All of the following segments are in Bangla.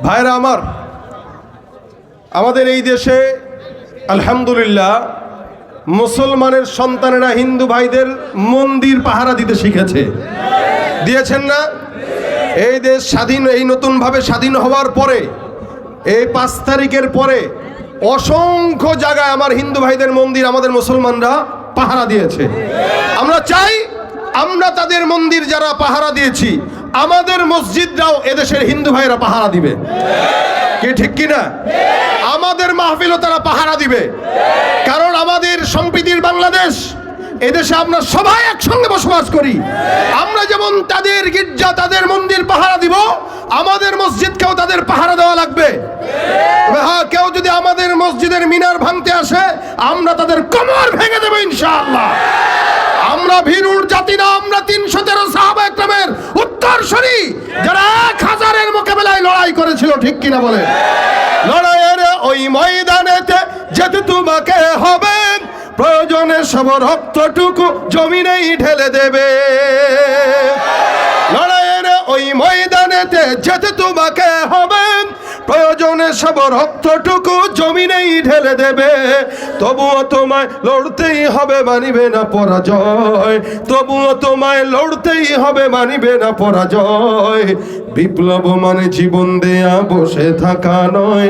ভাইরা আমার, আমাদের এই দেশে আলহামদুলিল্লাহ মুসলমানের সন্তানেরা হিন্দু ভাইদের মন্দির পাহারা দিতে শিখেছে। দিয়েছেন না? এই দেশ স্বাধীন, এই নতুনভাবে স্বাধীন হওয়ার পরে, এই 5 তারিখের পরে অসংখ্য জায়গায় আমার হিন্দু ভাইদের মন্দির আমাদের মুসলমানরা পাহারা দিয়েছে। আমরা চাই আমরা তাদের মন্দির যারা পাহারা দিয়েছি, আমাদের মসজিদরাও এদেশের হিন্দু ভাইরা পাহারা দিবে। কি ঠিক কিনা? আমাদের মাহফিলও তারা পাহারা দিবে। কারণ আমাদের সম্প্রীতির বাংলাদেশ, এদেশে আমরা সবাই একসঙ্গে বসবাস করি। আমরা যেমন তাদের গির্জা, তাদের মন্দির পাহারা দিব, আমাদের মসজিদকেও তাদের পাহারা দেওয়া লাগবে। হ্যাঁ, কেউ যদি আমাদের মসজিদের মিনার ভাঙতে আসে, আমরা তাদের কোমর ভেঙে দেব ইনশাআল্লাহ। আমরা ভীরুর জাতি না, আমরা 313 সাহাবা একরামের উত্তরসূরি, যারা 1000-এর মোকাবেলায় লড়াই করেছিল। ঠিক কিনা বলে? লড়াইয়ের ওই ময়দানেতে যেতে তোমাকে হবে, প্রয়োজনে সব রক্তটুকু জমিনেই ঢেলে দেবে। লড়াইয়ের ওই ময়দানেতে যেতে তোমাকে হবে, প্রয়োজনে সব রক্তটুকু জমিনেই ঢেলে দেবে। তবুও তোমায় লড়তেই হবে, মানিবে না পরাজয়। তবুও তোমায় লড়তেই হবে, মানিবে না পরাজয়। বিপ্লব মানে জীবন দেয়া বসে থাকা নয়,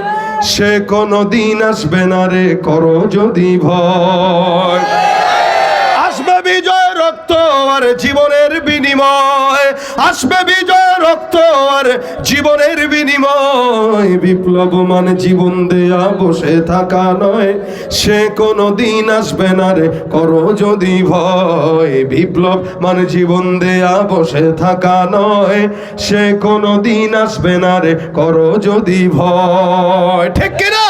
সে কোনো দিন আসবে না রে, করো যদি ভয়। আসবে বিজয় রক্ত আর জীবনের বিনিময়, আসবে বিজয় রক্ত আর জীবনের বিনিময়। বিপ্লব মানে জীবন দেয়া বসে থাকা নয়, সে কোনো দিন আসবে না রে, করো যদি ভয়। বিপ্লব মানে জীবন দেয়া বসে থাকা নয়, সে কোনো দিন আসবে না রে, করো যদি ভয়। ঠিক কিনা?